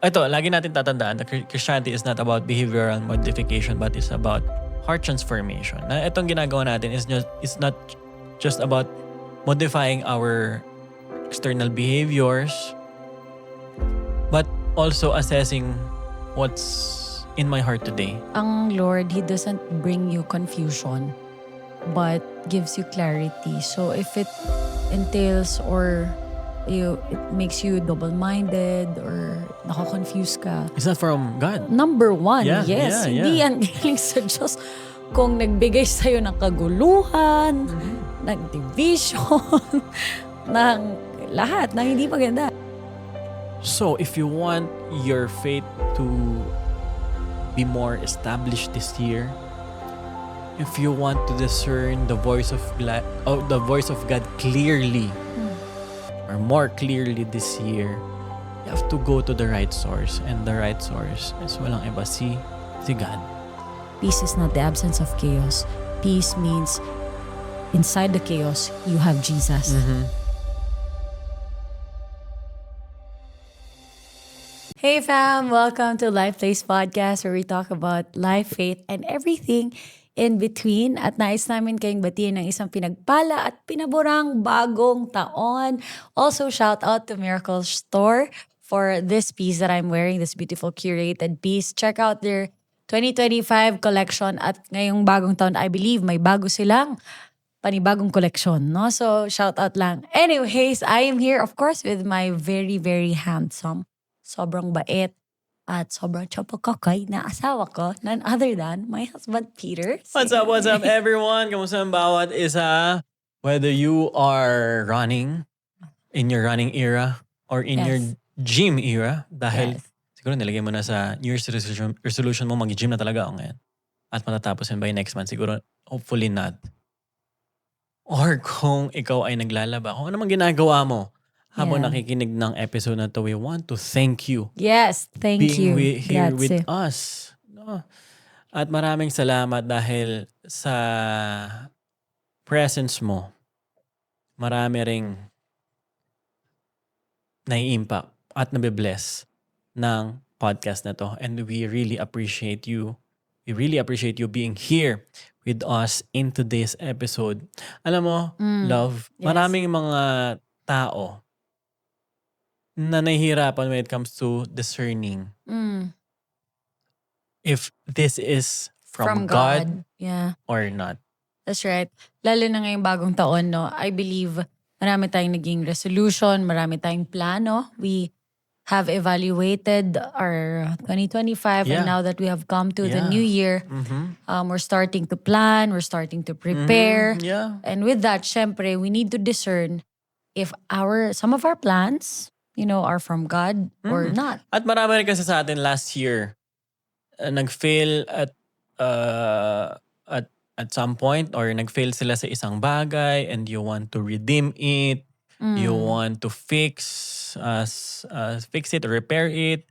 ito, lagi natin tatandaan na Christianity is not about behavioral modification but it's about heart transformation. Na itong ginagawa natin is not just about modifying our external behaviors but also assessing what's in my heart today. Ang Lord, He doesn't bring you confusion but gives you clarity. So if it entails or it makes you double-minded or nako-confuse ka, It's not from God. number one, Yeah, yes, yeah, hindi yeah. yan galing sa Diyos. Kung nagbigay sa'yo ng kaguluhan, ng division, ng lahat na hindi maganda. So, if you want your faith to be more established this year, if you want to discern the voice of God clearly, or more clearly this year, you have to go to the right source, and the right source is walang iba si God. Peace is not the absence of chaos. Peace means inside the chaos, you have Jesus. Hey fam, welcome to Life Place Podcast where we talk about life, faith, and everything in between. At nais namin kayong batiin ng isang pinagpala at pinaborang bagong taon. Also, shout out to Miracle Store for this piece that I'm wearing, this beautiful curated piece. Check out their 2025 collection at ngayong bagong taon, I believe may bago silang panibagong collection, no? So, shout out lang. Anyways, I am here, of course, with my very, very handsome, sobrang bait, at sobrang chapakakay na asawa ko, none other than my husband, Peter. What's up, everyone? Kamusta ang bawat isa? Whether you are running, in your running era, or in your gym era, dahil siguro nilagay mo na sa New Year's resolution mo, mag-gym na talaga ako ngayon. At matatapos yun by next month, siguro, hopefully not. Or kung ikaw ay naglalaba, kung ano mang ginagawa mo, habang nakikinig ng episode na to, we want to thank you. Yes, thank you. Being here with Grazie. us. No? At maraming salamat dahil sa presence mo, marami ring nai-impact at nabibless ng podcast na to. And we really appreciate you. We really appreciate you being here with us in today's episode. Alam mo, love, maraming mga tao na nahihirapan when it comes to discerning if this is from God Yeah. or not. That's right. Lalo na ngayong bagong taon, no? I believe marami tayong naging resolution, marami tayong plano. We have evaluated our 2025 and now that we have come to the new year, we're starting to plan, we're starting to prepare. Yeah. And with that, syempre, we need to discern if some of our plans, are from God or not. At marami rin kasi sa atin last year, nag-fail at some point or nag-fail sila sa isang bagay and you want to redeem it, you want to fix it or repair it.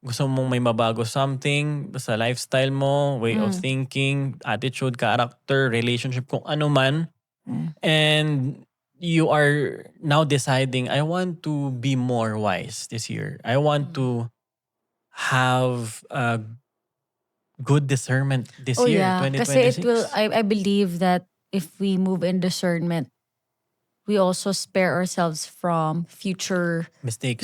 Gusto mong may mabago something sa lifestyle mo, way of thinking, attitude, character, relationship, kung ano man. And you are now deciding, I want to be more wise this year. I want to have good discernment this year, Yeah. 2026. Kasi it will, I believe that if we move in discernment, we also spare ourselves from future mistakes.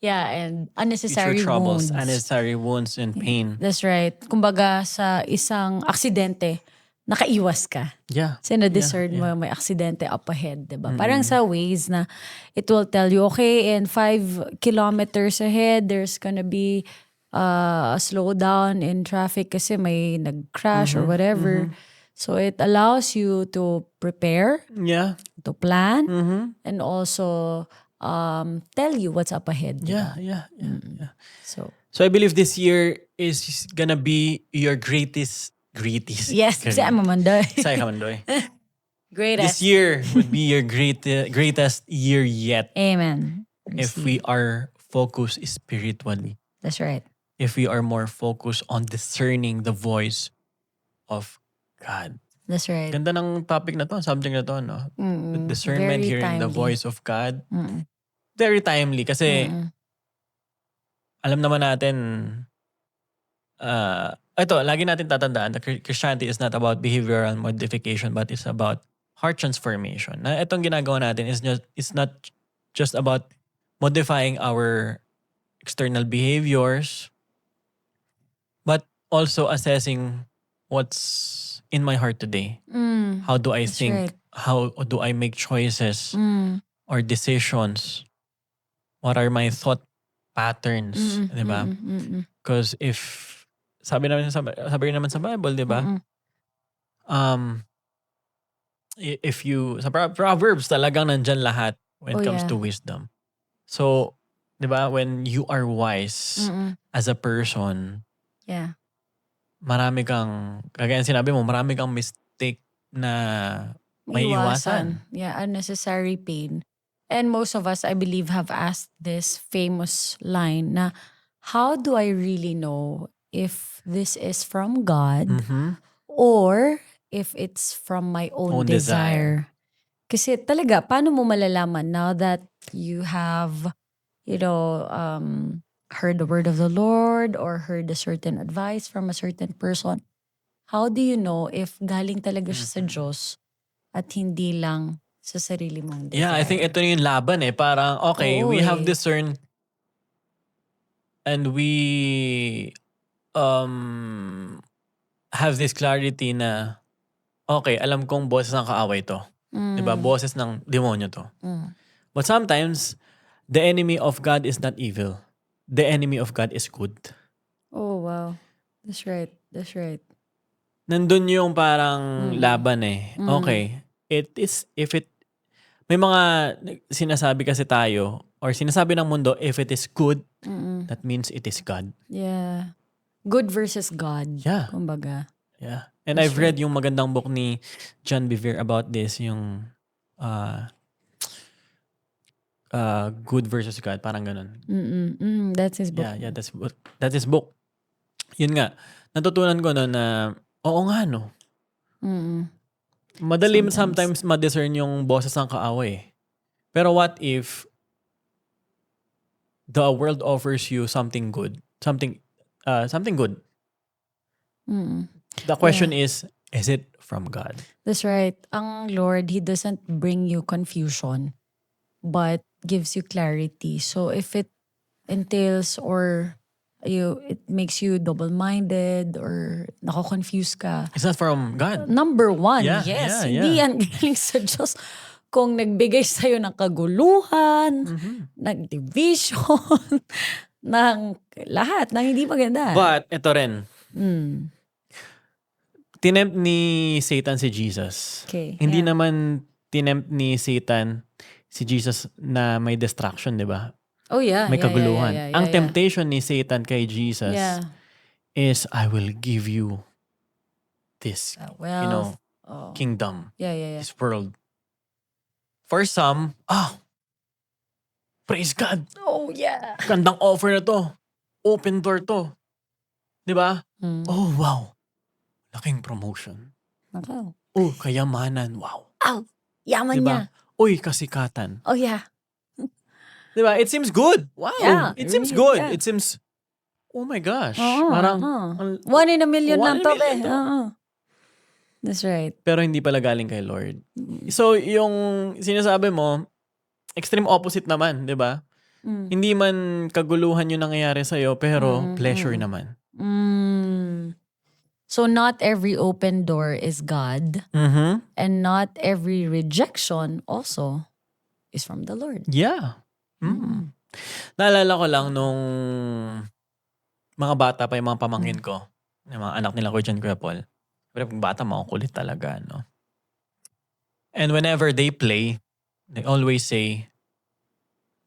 Yeah, and unnecessary future troubles, wounds. unnecessary wounds and pain. That's right. Kumbaga sa isang aksidente, nakaiwas ka. Yeah. Kasi na-discern mo may aksidente up ahead, diba? Parang sa Waze na it will tell you, okay, in 5 kilometers ahead, there's gonna be a slowdown in traffic kasi may nag-crash or whatever. So it allows you to prepare, to plan, and also tell you what's up ahead. Yeah. So I believe this year is gonna be your greatest. yes, kasi I'm a Mandoy. Say Mandoy. Greatest. This year would be your greatest year yet. Amen. If we are focused spiritually. That's right. If we are more focused on discerning the voice of God. That's right. Ganda ng topic na to, subject na to, no? Discernment, Very hearing the timely. voice of God. Very timely kasi alam naman natin, ito, lagi natin tatandaan, Christianity is not about behavioral modification, but it's about heart transformation. Na itong ginagawa natin it's not just about modifying our external behaviors, but also assessing what's in my heart today. How do I That's think? right. How do I make choices or decisions? What are my thought patterns? Diba? Because sabi naman sa Bible, diba? If you, sa Proverbs, talagang nandyan lahat when it comes to wisdom. So, diba, when you are wise as a person, Yeah. marami kang, kagaya ng sinabi mo, marami kang mistake na may iwasan. Yeah, unnecessary pain. And most of us, I believe, have asked this famous line na, how do I really know if this is from God or if it's from my own desire? Kasi talaga, paano mo malalaman now that you have, heard the word of the Lord or heard a certain advice from a certain person? How do you know if galing talaga siya sa Diyos at hindi lang sa sarili mong desire? Yeah, I think ito yung laban Parang, okay, Oo we have eh. discerned and we have this clarity na, okay, alam kong boses ng kaaway to. Diba? Boses ng demonyo to. But sometimes, the enemy of God is not evil. The enemy of God is good. Oh, wow. That's right. That's right. Nandun yung parang laban Okay, may mga sinasabi kasi tayo or sinasabi ng mundo, if it is good, that means it is God. Yeah. Good versus God. Yeah. Kumbaga. Yeah. And I've read yung magandang book ni John Bevere about this, yung Good versus God, parang ganun. That's his book. Yeah, that's his book. Yun nga, natutunan ko na oo nga no. Madali sometimes ma-discern yung boses ng kaaway. Pero what if the world offers you something good? Something good. The question is it from God? That's right. Ang Lord, He doesn't bring you confusion, but gives you clarity. So if it entails or it makes you double-minded or nako-confuse ka, It's not from God. number one, Yeah, yes, yeah, hindi yan galing sa Diyos. Kung nagbigay sa'yo ng kaguluhan, ng division, ng lahat, ng hindi maganda. But ito rin, tinempt ni Satan si Jesus. Okay, Hindi yeah. naman tinempt ni Satan si Jesus na may distraction, di ba? Oh yeah. May kaguluhan. Yeah, Ang temptation ni Satan kay Jesus is, I will give you this, wealth. kingdom, Yeah. this world. For some, praise God. Oh yeah. Gandang offer na to. Open door to. Di ba? Oh, wow. Laking promotion. Nako. Oh, kayamanan. Wow. Ow, yaman Diba? niya. Uy, kasikatan. Oh yeah. Diba? It seems good. Wow. Yeah, it seems really, good. yeah. It seems, oh my gosh. Oo, Parang, oo. 1 in a million One lang in a to, million be. to. Oo. That's right. Pero hindi pala galing kay Lord. So, yung sinasabi mo, extreme opposite naman, di ba? Hindi man kaguluhan yung nangyayari sa'yo, pero pleasure naman. So not every open door is God, and not every rejection also is from the Lord. Yeah. Naalala ko lang nung mga bata pa yung mga pamangkin ko, yung mga anak nila ko dyan, Kuya Paul. Pero pag bata, makukulit talaga, no? And whenever they play, they always say,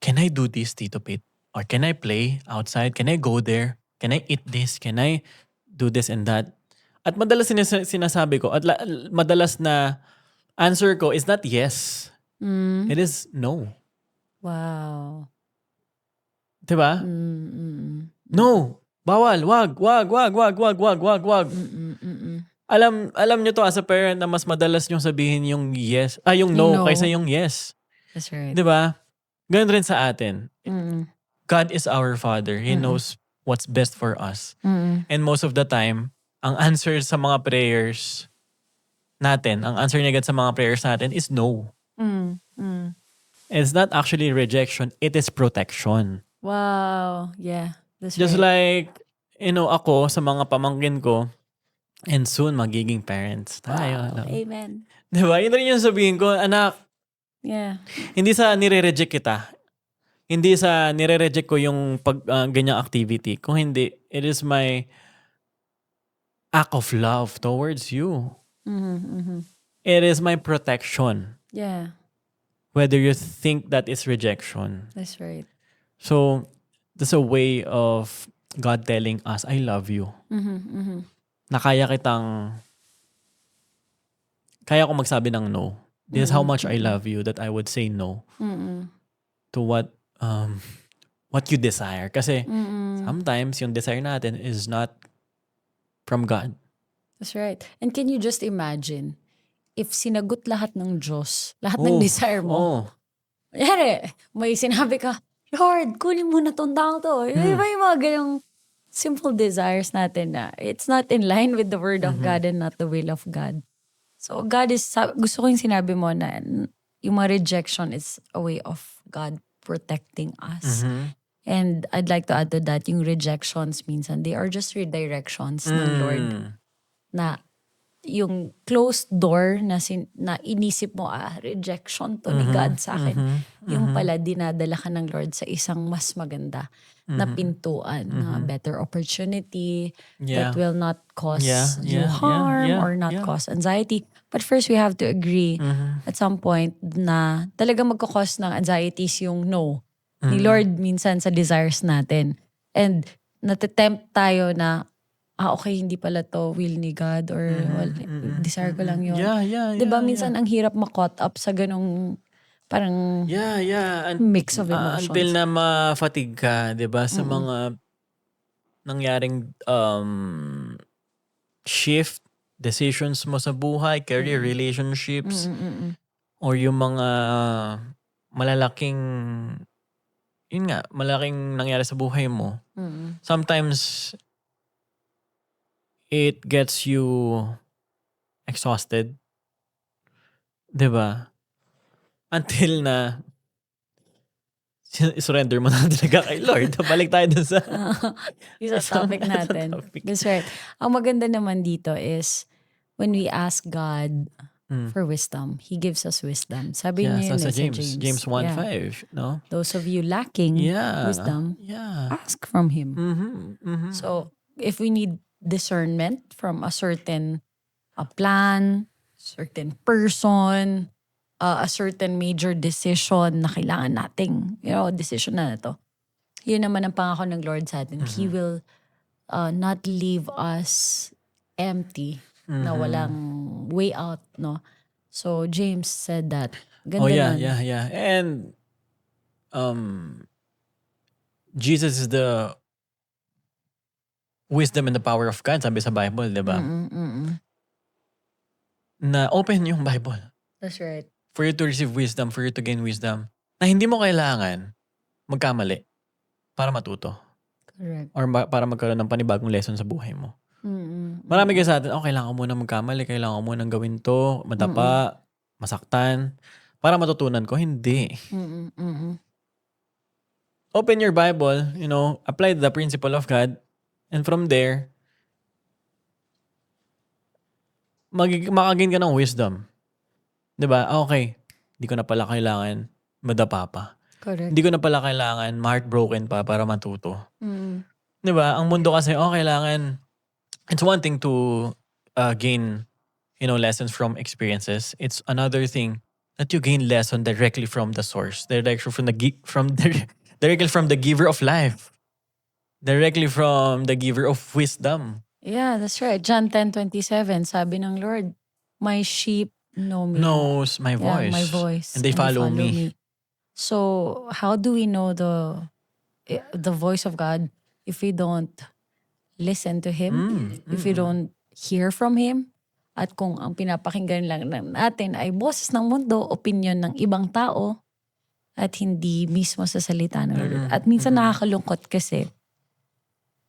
can I do this, Tito Pete? Or can I play outside? Can I go there? Can I eat this? Can I do this and that? At madalas sinasabi ko, at madalas na answer ko is not yes. It is no. Wow. Diba? No. Bawal. Wag. Alam nyo to as a parent na mas madalas nyo sabihin yung yes, yung no, kaysa yung yes. That's right. Diba? Ganun rin sa atin. God is our Father. He knows what's best for us. And most of the time, ang answer sa mga prayers natin, ang answer niya agad sa mga prayers natin is no. It's not actually rejection, it is protection. Wow. Yeah. That's Just right. like, ako sa mga pamangkin ko, and soon magiging parents tayo. Wow. Amen. Diba? Yun rin yung sabihin ko, anak, Yeah. hindi sa nire-reject kita. Hindi sa nire-reject ko yung ganyang activity. Kung hindi, it is my act of love towards you. It is my protection. Yeah. Whether you think that is rejection. That's right. So, that's a way of God telling us, I love you. Na kaya ko magsabi ng no. This is how much I love you that I would say no to what you desire. Kasi sometimes yung desire natin is not from God. That's right. And can you just imagine if sinagot lahat ng Diyos, lahat ng desire mo? Yari, may sinabi ka, Lord, kunin mo na tong taong to. Iba yung mga ganyang simple desires natin na it's not in line with the word of God and not the will of God. So God is, gusto ko yung sinabi mo na yung mga rejection is a way of God protecting us. And I'd like to add to that, yung rejections minsan, they are just redirections ng Lord. Na yung closed door na inisip mo, rejection to ni God sa akin. Yung pala, dinadala ka ng Lord sa isang mas maganda na pintuan, na better opportunity that will not cause you harm or not cause anxiety. But first, we have to agree at some point na talaga magkakause ng anxieties yung no ni Lord minsan sa desires natin. And natatempt tayo na okay, hindi pala to will ni God or desire ko lang yun. Diba minsan ang hirap ma-caught up sa ganong parang mix of emotions. Until na ma-fatigue ka, diba? Sa mga nangyaring shift, decisions mo sa buhay, career, relationships, or yung mga malaking nangyari sa buhay mo. Sometimes, it gets you exhausted. Diba? Until na surrender mo na talaga kay Lord. Balik tayo dun sa yung sa topic natin. That's right. Ang maganda naman dito is when we ask God for wisdom, He gives us wisdom. Sabi niya yun sa sa James 1:5, no? Those of you lacking wisdom, ask from Him. So, if we need discernment from a certain plan, certain person, a certain major decision na kailangan nating, decision na to. Yun naman ang pangako ng Lord sa atin. He will not leave us empty, na walang way out, no? So, James said that. Ganda nun. Yeah. And Jesus is the wisdom and the power of God, sabi sa Bible, di ba? Na open yung Bible. That's right. For you to receive wisdom, for you to gain wisdom, na hindi mo kailangan magkamali para matuto. Correct. Or para magkaroon ng panibagong lesson sa buhay mo. Marami kayo sa atin, kailangan mo nang magkamali, kailangan mo nang gawin to, madapa, masaktan, para matutunan ko. Hindi. Open your Bible, apply the principle of God, and from there, makagain ka ng wisdom. Diba? Okay, hindi ko na pala kailangan madapa pa. Correct. Hindi ko na pala kailangan heartbroken pa para matuto. Diba? Ang mundo kasi, kailangan, it's one thing to gain, lessons from experiences. It's another thing that you gain lesson directly from the source, directly from the giver of life, directly from the giver of wisdom. Yeah, that's right. John 10:27, sabi ng Lord, my sheep knows my voice. My voice. And they follow me. So, how do we know the voice of God if we don't listen to Him? If we don't hear from Him? At kung ang pinapakinggan lang natin ay boses ng mundo, opinion ng ibang tao, at hindi mismo sa salita ng Lord. At minsan nakakalungkot kasi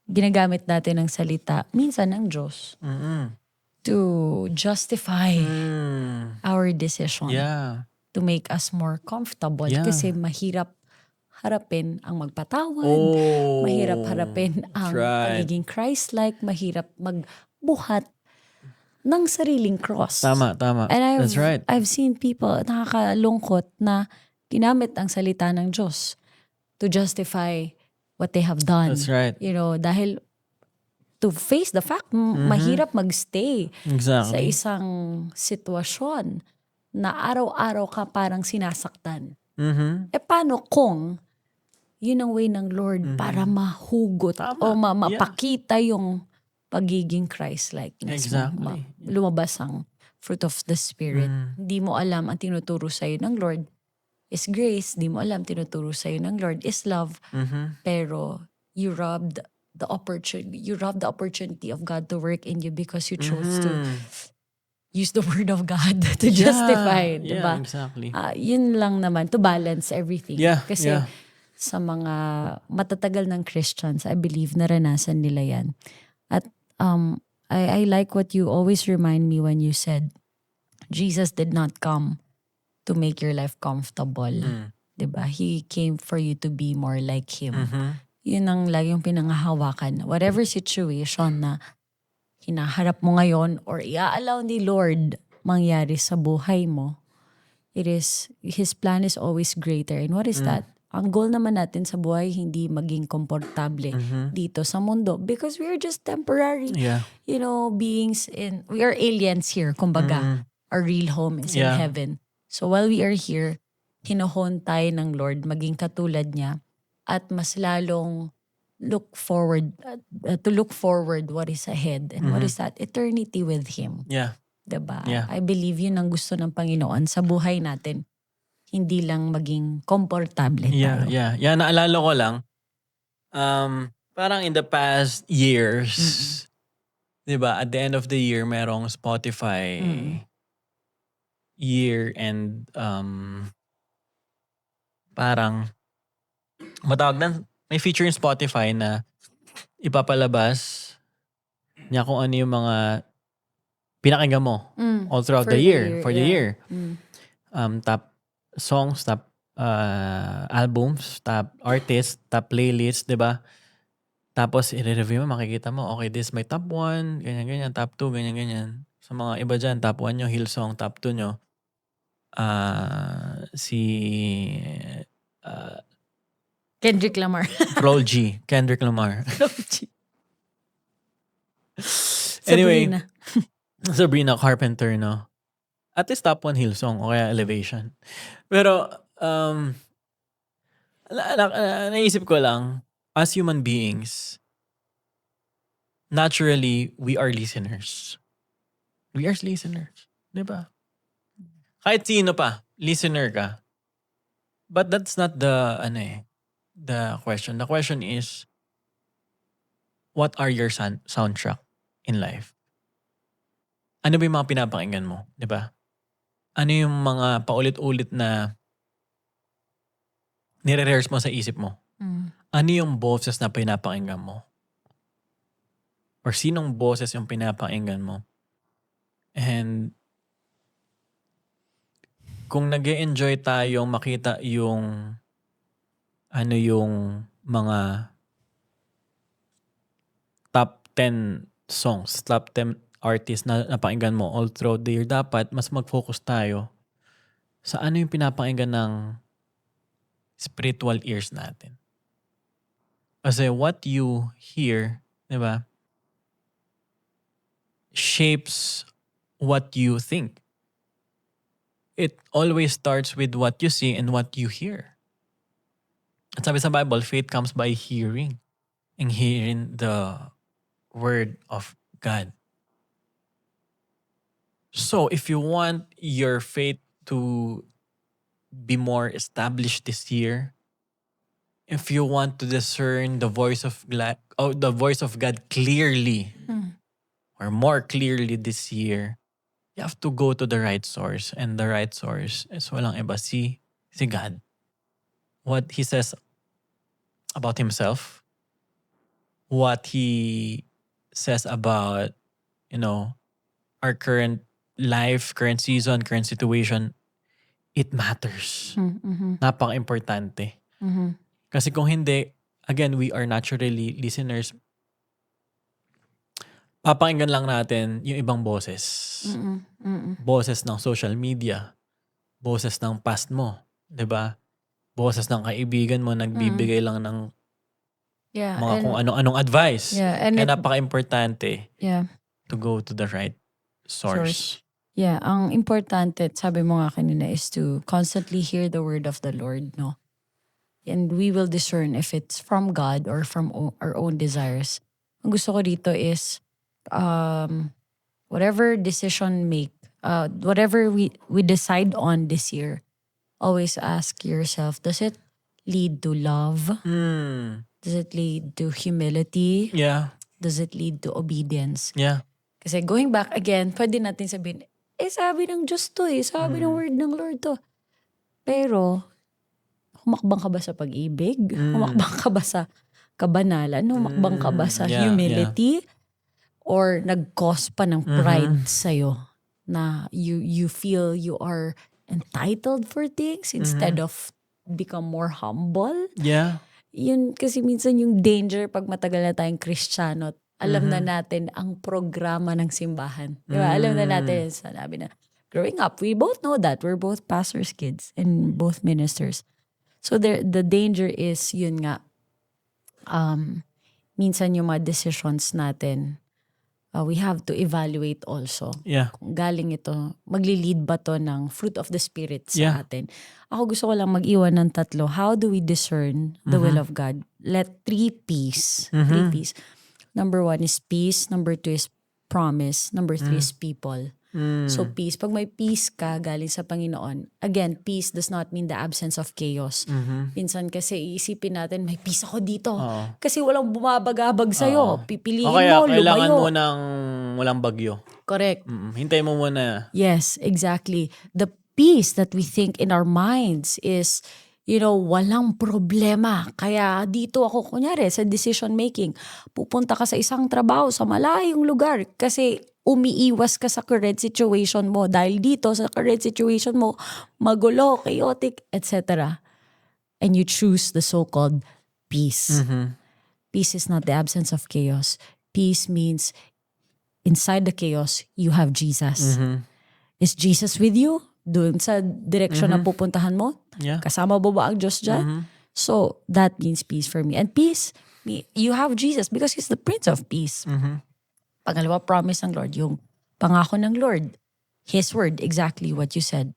ginagamit natin ang salita, minsan ng Diyos, to justify our decision. Yeah. To make us more comfortable. Yeah. Kasi mahirap harapin ang magpatawad. Oh, Mahirap harapin ang that's right. pagiging Christ-like. Mahirap magbuhat ng sariling cross. Tama. And That's right. I've seen people, nakakalungkot na ginamit ang salita ng Diyos to justify what they have done. That's right. You know, dahil to face the fact, mahirap magstay sa Exactly. isang sitwasyon na araw-araw ka parang sinasaktan. Paano kung yun ang way ng Lord para mahugot Tama. o mapakita yung pagiging Christ-likeness Exactly. lumabas ang fruit of the Spirit. Hindi mo alam ang tinuturo sa'yo ng Lord is grace. Hindi mo alam tinuturo sa'yo ng Lord is love. Pero you robbed the opportunity of God to work in you because you chose to use the word of God to justify. Yeah, Diba? exactly. Yun lang naman, to balance everything. Yeah, Kasi yeah. sa mga matatagal ng Christians, I believe naranasan nila yan. At I like what you always remind me when you said, Jesus did not come to make your life comfortable. Diba? He came for you to be more like Him. Yun ang laging pinangahawakan. Whatever situation na hinaharap mo ngayon or i-allow ni Lord mangyari sa buhay mo, His plan is always greater. And what is that? Ang goal naman natin sa buhay, hindi maging komportable dito sa mundo because we are just temporary, Yeah. beings we are aliens here, kumbaga. Our real home is in heaven. So while we are here, hinohon tayo ng Lord, maging katulad niya, at mas lalong look forward what is ahead. And what is that? Eternity with Him. Yeah. Diba? Yeah. I believe yun ang gusto ng Panginoon sa buhay natin. Hindi lang maging komportable tayo. Yeah. Naalala ko lang, parang in the past years, di ba, at the end of the year, merong Spotify year and parang matawag na, may feature in Spotify na ipapalabas niya kung ano yung mga pinakinggan mo all throughout For the year. For the yeah. year. Top songs, top albums, top artists, top playlists, di ba? Tapos, i-review mo, makikita mo, okay, this is my top 1, ganyan-ganyan, top 2, ganyan-ganyan. Sa mga iba dyan, top 1 nyo, Hillsong, top 2 nyo, Kendrick Lamar. Kendrick Lamar. Anyway, Sabrina Carpenter, no? At least top 1 Hillsong o kaya Elevation. Pero, naisip ko lang, as human beings, naturally, we are listeners. We are listeners. Diba? Kahit sino pa, listener ka. But that's not the question. The question is, what are your soundtrack in life? Ano ba yung mga pinapakinggan mo? Diba? Ano yung mga paulit-ulit na nire-rehearse mo sa isip mo? Ano yung boses na pinapakinggan mo? Or sinong boses yung pinapakinggan mo? And kung nag-e-enjoy tayong makita yung yung mga top 10 songs, top 10 artists na napakinggan mo all throughout the year, dapat mas mag-focus tayo sa ano yung pinapakinggan ng spiritual ears natin. Kasi what you hear, di ba, shapes what you think. It always starts with what you see and what you hear. At sabi sa Bible, faith comes by hearing. And hearing the word of God. So, if you want your faith to be more established this year, if you want to discern the voice of God clearly, or more clearly this year, you have to go to the right source. And the right source is walang iba, si God. what he says about himself, what he says about, our current life, current season, current situation, it matters. Napaka-importante. Kasi kung hindi, again, we are naturally listeners. Papakinggan lang natin yung ibang boses. Boses ng social media. Boses ng past mo. 'Di ba? Boses ng kaibigan mo nagbibigay lang ng mga kung anong advice. and Kaya napaka-importante yeah, to go to the right source. yeah, ang importante, sabi mo nga kanina, is to constantly hear the word of the Lord, no? And we will discern if it's from God or from our own desires. Ang gusto ko dito is, whatever decision whatever we decide on this year, always ask yourself, does it lead to love? Does it lead to humility? Yeah. Does it lead to obedience? Yeah. Kasi going back again, pwede natin sabihin, sabi ng Diyos to sabi ng word ng Lord to. Pero, humakbang ka ba sa pag-ibig? Humakbang ka ba sa kabanalan? Humakbang ka ba sa humility? Or nag-cause pa ng pride sa'yo na you feel you are entitled for things instead of become more humble? Yeah. Yun kasi minsan yung danger pag matagal na tayong Kristiyano, alam na natin ang programa ng simbahan. Di ba? Alam na natin, sanabi na, growing up, we both know that. We're both pastors' kids and both ministers. So the danger is, yun nga, minsan yung mga decisions natin, we have to evaluate also. Yeah. Kung galing ito, magli-lead ba to ng fruit of the Spirit sa atin? Ako gusto ko lang mag-iwan ng tatlo. How do we discern the will of God? Let three P's. Number 1 is peace. Number 2 is promise. Number 3 is people. So peace. Pag may peace ka galing sa Panginoon, again, peace does not mean the absence of chaos. Minsan kasi iisipin natin, may peace ako dito. Kasi walang bumabagabag sa'yo. Pipiliin mo, kailangan lumayo. mo ng walang bagyo. Correct. Hintay mo muna. Yes, exactly. The peace that we think in our minds is, walang problema. Kaya dito ako, kunyari, sa decision making, pupunta ka sa isang trabaho sa malayong lugar kasi umiiwas ka sa current situation mo. Dahil dito, sa current situation mo, magulo, chaotic, etc. And you choose the so-called peace. Peace is not the absence of chaos. Peace means inside the chaos, you have Jesus. Is Jesus with you? Doon sa direksyon na pupuntahan mo? Yeah. Kasama mo ba ang Diyos dyan? So, that means peace for me. And peace, you have Jesus because He's the Prince of Peace. Pangalawa, promise ng Lord, yung pangako ng Lord. His word, exactly what you said.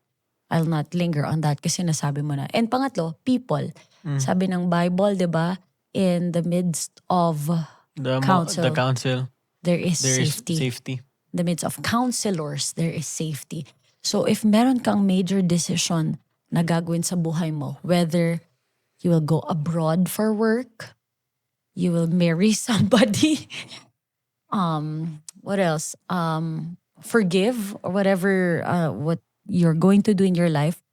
I'll not linger on that kasi nasabi mo na. And pangatlo, people. Sabi ng Bible, di ba? In the midst of The counsel, there is safety. In the midst of counselors, there is safety. So if meron kang major decision na gagawin sa buhay mo, whether you will go abroad for work, you will marry somebody, what else? Forgive or whatever what you're going to do in your life,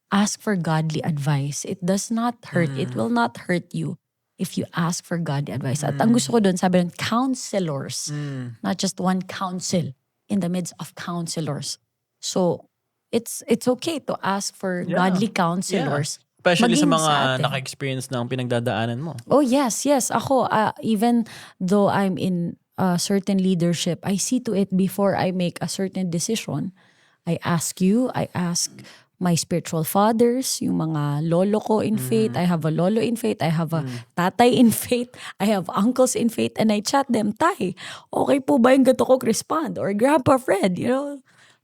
ask for godly advice. It does not hurt. It will not hurt you if you ask for godly advice. At ang gusto ko doon, sabi ng counselors, not just one counsel, in the midst of counselors. So, it's okay to ask for godly counselors. Especially sa Maging mga sa atin. naka-experience ng pinagdadaanan mo. Oh, yes. Ako, even though I'm in certain leadership, I see to it before I make a certain decision. I ask you, I ask my spiritual fathers, yung mga lolo ko in faith. I have a lolo in faith. I have a tatay in faith. I have uncles in faith. And I chat them, Tay, okay po ba yung gato ko respond? Or Grandpa Fred,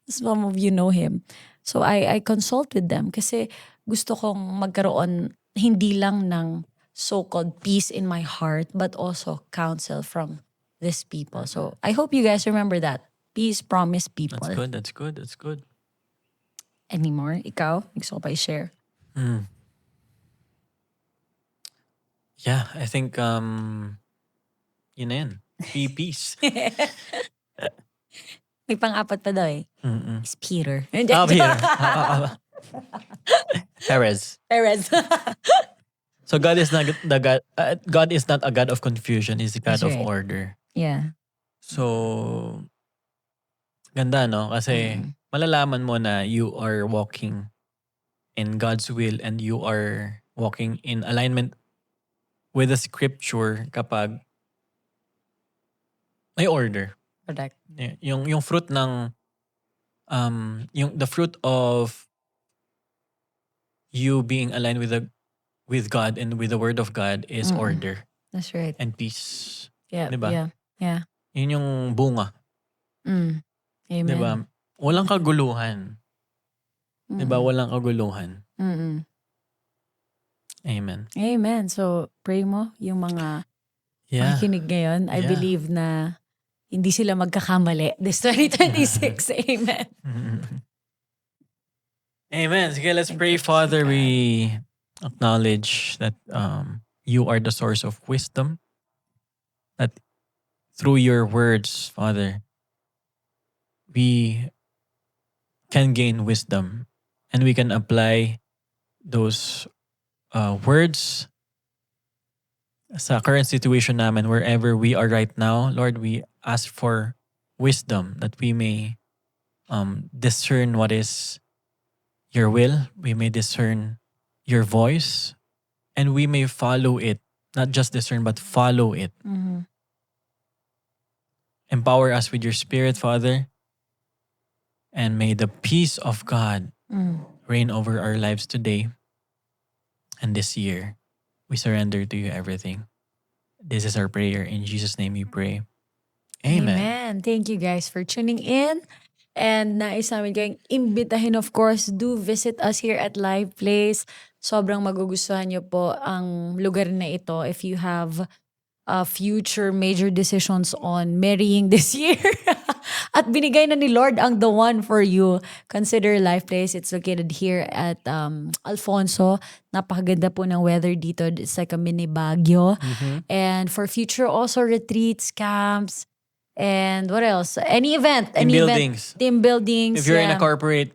some of you know him. So I consult with them kasi gusto kong magkaroon hindi lang ng so-called peace in my heart but also counsel from these people. So I hope you guys remember that. Peace, promise, people. That's good. Any more? Ikaw? Gusto ko pa i-share. Yeah, I think yun na yan. Be peace. May pang-apat pa daw eh. Is Peter. Peter. Perez. So God is not God is not a God of confusion. He's a God That's of right. order. Yeah. So ganda, no? Kasi Mm. malalaman mo na you are walking in God's will and you are walking in alignment with the scripture kapag may order. Correct. Yung fruit ng yung the fruit of you being aligned with God and with the word of God is Mm-mm. order That's right. and peace. Yeah. 'Di ba? Yeah. Yeah. Yun yung bunga, Mm. 'di ba? Amen. Walang kaguluhan, 'di ba? Mm. Walang kaguluhan. Mm. Amen. Amen. So, pray mo yung mga Yeah. makikinig ngayon. I Yeah. believe na hindi sila magkakamali this 2026. Amen. Amen. Sige, let's Thank pray, you, Father. God. We acknowledge that you are the source of wisdom. That through your words, Father, we can gain wisdom and we can apply those words sa current situation namin wherever we are right now. Lord, we ask for wisdom that we may discern what is your will. We may discern your voice and we may follow it. Not just discern, but follow it. Mhm. Empower us with your spirit, Father. And may the peace of God Mm. reign over our lives today and this year. We surrender to you everything. This is our prayer. In Jesus' name we pray. Amen. Thank you guys for tuning in. And nais namin kayong imbitahin, of course, do visit us here at Live Place. Sobrang magugustuhan nyo po ang lugar na ito if you have future major decisions on marrying this year. At binigay na ni Lord ang the one for you. Consider Live Place. It's located here at Alfonso. Napakaganda po ng weather dito. It's like a mini Baguio. And for future also retreats, camps, and what else? Any event. Team Any buildings. event. Team buildings. If you're in a yeah. corporate,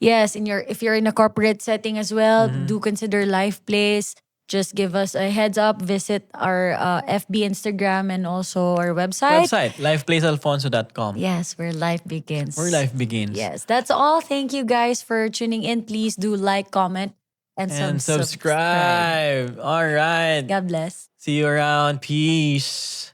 Yes, if you're in a corporate setting as well, do consider Live Place. Just give us a heads up. Visit our FB, Instagram, and also our website. lifeplacealfonso.com. Yes, where life begins. Where life begins. Yes, that's all. Thank you guys for tuning in. Please do like, comment, and, And subscribe. subscribe. All right. God bless. See you around. Peace.